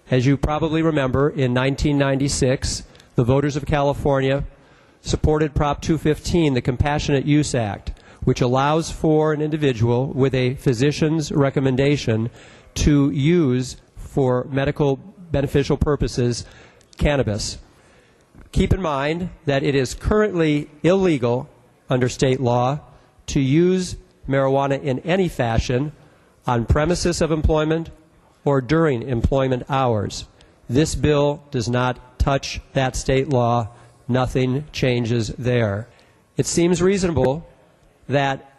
As you probably remember, in 1996, the voters of California supported Prop 215, the Compassionate Use Act, which allows for an individual with a physician's recommendation to use for medical beneficial purposes cannabis. Keep in mind that it is currently illegal under state law to use marijuana in any fashion on premises of employment or during employment hours. This bill does not touch that state law. Nothing changes there. It seems reasonable that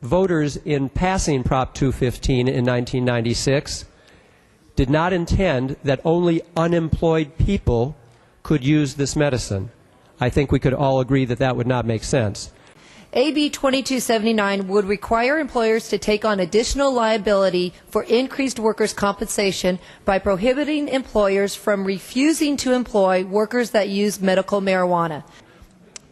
voters in passing Prop 215 in 1996 did not intend that only unemployed people could use this medicine. I think we could all agree that that would not make sense. AB 2279 would require employers to take on additional liability for increased workers' compensation by prohibiting employers from refusing to employ workers that use medical marijuana.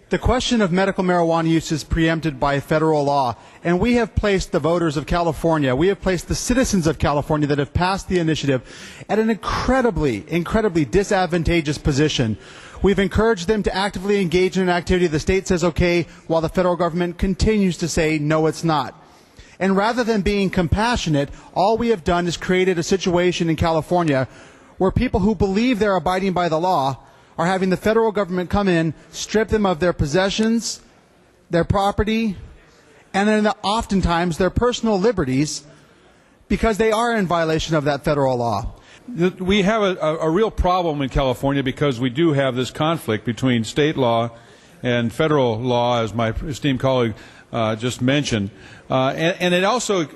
The question of medical marijuana use is preempted by federal law, and we have placed the voters of California, we have placed the citizens of California that have passed the initiative at an incredibly disadvantageous position. We've encouraged them to actively engage in an activity the state says okay, while the federal government continues to say no, it's not. And rather than being compassionate, all we have done is created a situation in California where people who believe they're abiding by the law are having the federal government come in, strip them of their possessions, their property, and then oftentimes their personal liberties because they are in violation of that federal law. We have a real problem in California because we do have this conflict between state law and federal law, as my esteemed colleague just mentioned. And it also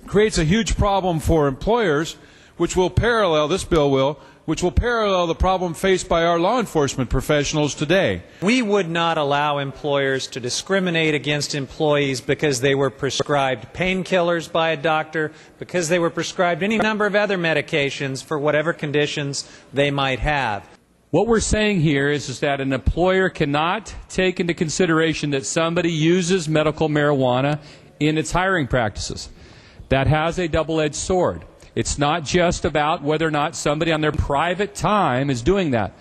creates a huge problem for employers, which will parallel, this bill will, which will parallel the problem faced by our law enforcement professionals today. We would not allow employers to discriminate against employees because they were prescribed painkillers by a doctor, because they were prescribed any number of other medications for whatever conditions they might have. What we're saying here is that an employer cannot take into consideration that somebody uses medical marijuana in its hiring practices. That has a double-edged sword. It's not just about whether or not somebody on their private time is doing that.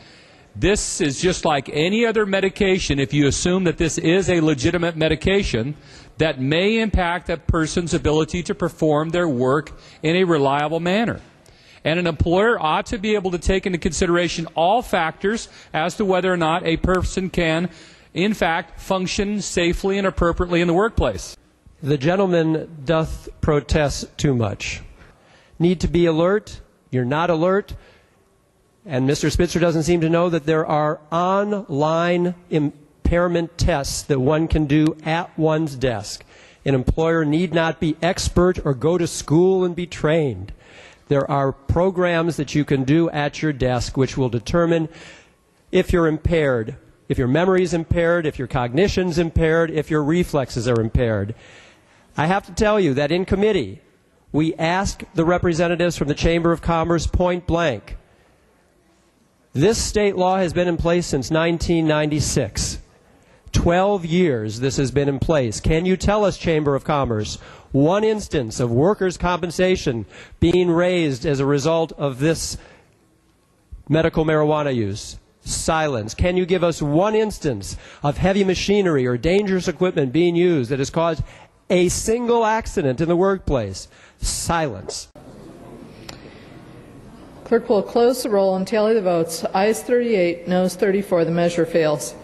This is just like any other medication. If you assume that this is a legitimate medication that may impact a person's ability to perform their work in a reliable manner. And an employer ought to be able to take into consideration all factors as to whether or not a person can, in fact, function safely and appropriately in the workplace. The gentleman doth protest too much. Need to be alert, you're not alert, and Mr. Spitzer doesn't seem to know that there are online impairment tests that one can do at one's desk. An employer need not be expert or go to school and be trained. There are programs that you can do at your desk which will determine if you're impaired, if your memory is impaired, if your cognition is impaired, if your reflexes are impaired. I have to tell you that in committee, we asked the representatives from the Chamber of Commerce point blank. This state law has been in place since 1996. 12 years this has been in place. Can you tell us, Chamber of Commerce, one instance of workers' compensation being raised as a result of this medical marijuana use? Silence. Can you give us one instance of heavy machinery or dangerous equipment being used that has caused a single accident in the workplace? Silence. Clerk will close the roll and tally the votes. Ayes 38, noes 34. The measure fails.